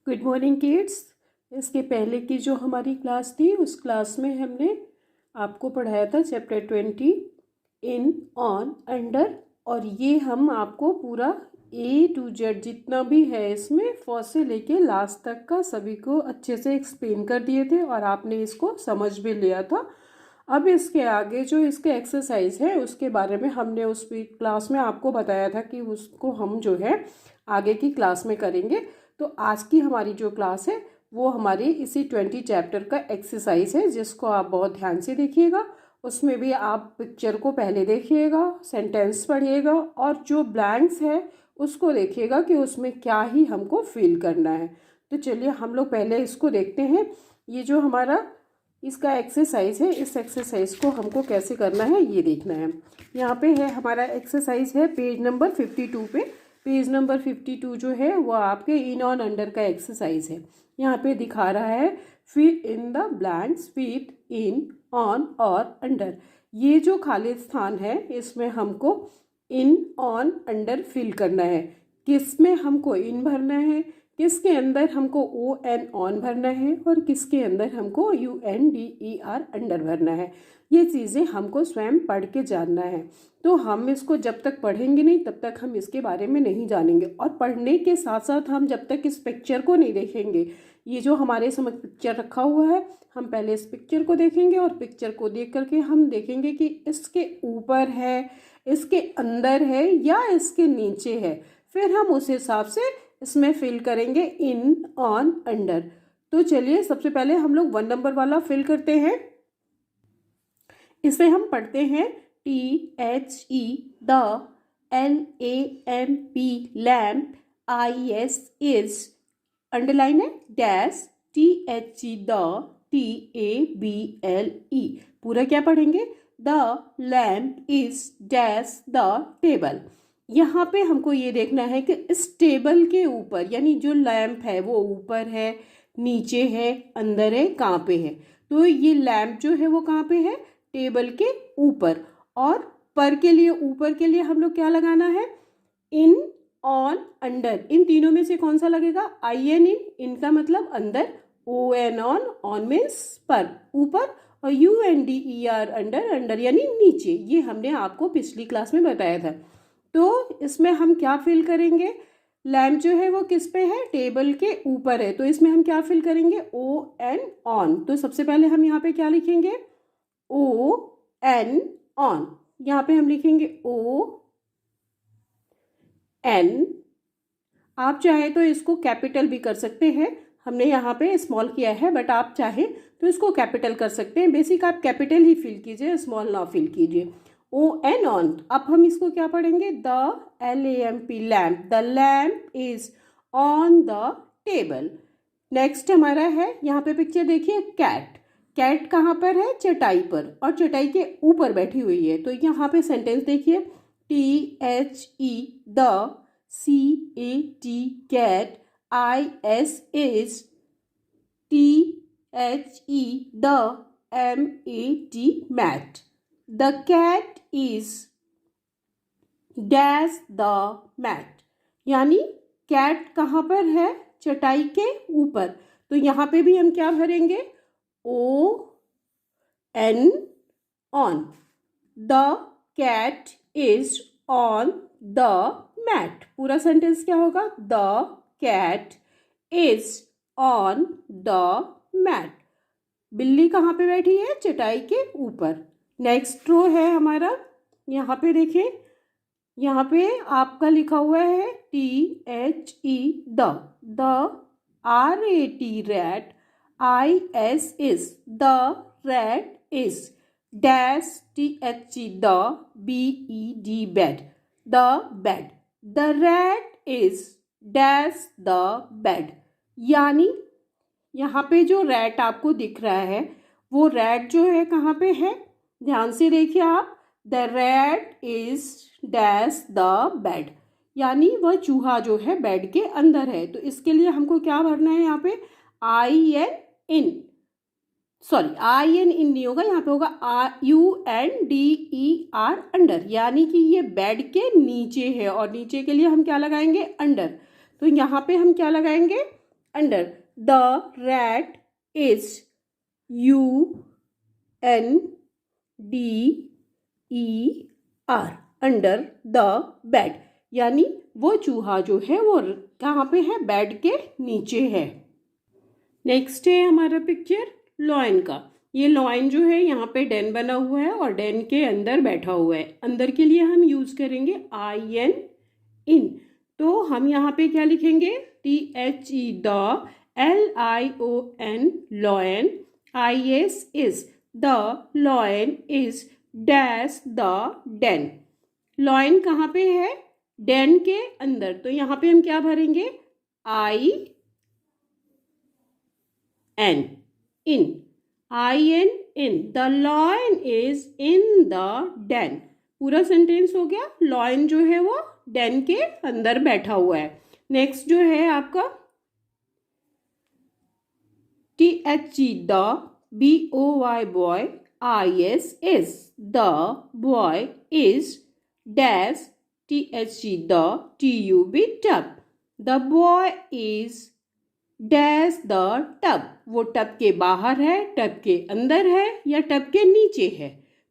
Good morning kids. इसके पहले की जो हमारी क्लास थी उस क्लास में हमने आपको पढ़ाया था चैप्टर 20 इन ऑन अंडर। और ये हम आपको पूरा A to Z जितना भी है इसमें फर्स्ट से लेके लास्ट तक का सभी को अच्छे से एक्सप्लेन कर दिए थे और आपने इसको समझ भी लिया था। अब इसके आगे जो इसके एक्सरसाइज है उसके बारे में हमने उस क्लास में आपको बताया था कि उसको हम जो है आगे की क्लास में करेंगे। तो आज की हमारी जो क्लास है वो हमारी इसी 20 चैप्टर का एक्सरसाइज है, जिसको आप बहुत ध्यान से देखिएगा। उसमें भी आप पिक्चर को पहले देखिएगा, सेंटेंस पढ़िएगा और जो ब्लैंक्स है उसको देखिएगा कि उसमें क्या ही हमको फिल करना है। तो चलिए हम लोग पहले इसको देखते हैं। ये जो हमारा इसका एक्सरसाइज है, इस एक्सरसाइज को हमको कैसे करना है ये देखना है। यहाँ पे है हमारा एक्सरसाइज है पेज नंबर 52 पे। पेज नंबर 52 जो है वो आपके इन ऑन अंडर का एक्सरसाइज है। यहाँ पे दिखा रहा है fill in the blanks with in on और अंडर। ये जो खाली स्थान है इसमें हमको इन ऑन अंडर फिल करना है। किस में हमको इन भरना है, किसके अंदर हमको ओ एन ऑन भरना है और किसके अंदर हमको U N D E R under भरना है। ये चीज़ें हमको स्वयं पढ़ के जानना है। तो हम इसको जब तक पढ़ेंगे नहीं तब तक हम इसके बारे में नहीं जानेंगे। और पढ़ने के साथ साथ हम जब तक इस पिक्चर को नहीं देखेंगे, ये जो हमारे समझ पिक्चर रखा हुआ है, हम पहले इस पिक्चर को देखेंगे और पिक्चर को देख करके हम देखेंगे कि इसके ऊपर है, इसके अंदर है या इसके नीचे है। फिर हम उस हिसाब से इसमें फिल करेंगे इन ऑन अंडर। तो चलिए सबसे पहले हम लोग 1 नंबर वाला फिल करते हैं। इसे हम पढ़ते हैं THE the LAMP lamp IS is underline है डैश THE द TABLE। पूरा क्या पढ़ेंगे? The lamp is dash the table. यहाँ पे हमको ये देखना है कि इस टेबल के ऊपर, यानी जो लैम्प है वो ऊपर है, नीचे है, अंदर है, कहाँ पे है। तो ये लैम्प जो है वो कहाँ पे है? टेबल के ऊपर। और पर के लिए, ऊपर के लिए हम लोग क्या लगाना है? इन ऑन अंडर। इन तीनों में से कौन सा लगेगा? IN इन। इनका मतलब अंदर, ON ऑन मीन्स पर, ऊपर, और UNDER अंडर, अंडर यानी नीचे। ये हमने आपको पिछली क्लास में बताया था। तो इसमें हम क्या फिल करेंगे? लैम्प जो है वो किस पे है? टेबल के ऊपर है। तो इसमें हम क्या फिल करेंगे? ON on. तो सबसे पहले हम यहाँ पे क्या लिखेंगे? ON on. यहाँ पे हम लिखेंगे ON। आप चाहे तो इसको कैपिटल भी कर सकते हैं, हमने यहाँ पे स्मॉल किया है, बट आप चाहे तो इसको कैपिटल कर सकते हैं। बेसिक आप कैपिटल ही फिल कीजिए, स्मॉल ना फिल कीजिए। ON on. अब हम इसको क्या पढ़ेंगे? The LAMP lamp, the lamp is on the table. Next हमारा है, यहाँ पे पिक्चर देखिए, कैट। कैट कहाँ पर है? चटाई पर, और चटाई के ऊपर बैठी हुई है। तो यहाँ पे सेंटेंस देखिए, THE the CAT cat IS is THE the MAT mat. The cat is dash the mat। यानी कैट कहाँ पर है? चटाई के ऊपर। तो यहाँ पे भी हम क्या भरेंगे? ON on. The cat is on the mat। पूरा सेंटेंस क्या होगा? The cat is on the mat। बिल्ली कहाँ पे बैठी है? चटाई के ऊपर। नेक्स्ट रो है हमारा, यहाँ पे देखिए, यहाँ पे आपका लिखा हुआ है THE the RAT rat IS is the rat is dash THE the BED bed, the bed. The rat is dash the bed. यानी यहाँ पे जो रैट आपको दिख रहा है वो रैट जो है कहाँ पे है? ध्यान से देखिए आप। The rat is dash the bed, यानी वह चूहा जो है बेड के अंदर है। तो इसके लिए हमको क्या भरना है? यहाँ पे IN इन, सॉरी IN इन नहीं होगा, यहाँ पे होगा UNDER अंडर। यानी कि ये बेड के नीचे है और नीचे के लिए हम क्या लगाएंगे? अंडर। तो यहाँ पे हम क्या लगाएंगे? Under the rat is UNDER under the bed, यानी वो चूहा जो है वो कहाँ पे है, बेड के नीचे है। नेक्स्ट है हमारा पिक्चर लॉयन का। ये लॉयन जो है यहाँ पे डेन बना हुआ है और डेन के अंदर बैठा हुआ है। अंदर के लिए हम यूज करेंगे IN इन, तो हम यहाँ पे क्या लिखेंगे, THE the, LION lion, IS is the lion is dash the den. Lion कहाँ पे है, डेन के अंदर, तो यहाँ पे हम क्या भरेंगे, IN in, IN in, the lion is in the den. पूरा सेंटेंस हो गया, लॉयन जो है वो डेन के अंदर बैठा हुआ है। नेक्स्ट जो है आपका THE the, BOY boy, IS is the boy is dash THE the, TUB tub, the boy is dash the tub, वो टब के बाहर है, टब के अंदर है या टब के नीचे है,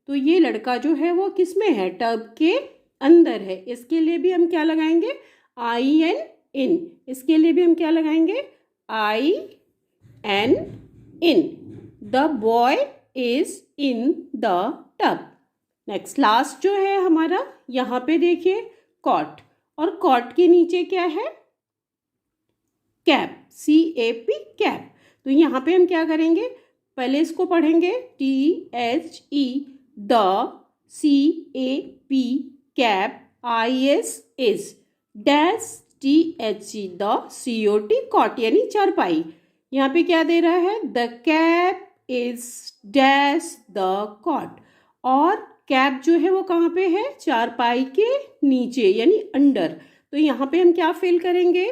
तो ये लड़का जो है वो किस में है, टब के अंदर है। इसके लिए भी हम क्या लगाएंगे, IN इन, इसके लिए भी हम क्या लगाएंगे, IN in, the boy is in the tub. Next last जो है हमारा, यहाँ पे देखिए कॉट, और कॉट के नीचे क्या है, कैप, CAP कैप, तो यहाँ पे हम क्या करेंगे, पहले इसको पढ़ेंगे, THE the, CAP cap, IS is dash THE the, COT cot, यानी चारपाई। यहाँ पे क्या दे रहा है, the cap is dash the cot, और कैप जो है वो कहाँ पे है, चारपाई के नीचे यानी अंडर, तो यहाँ पे हम क्या फिल करेंगे,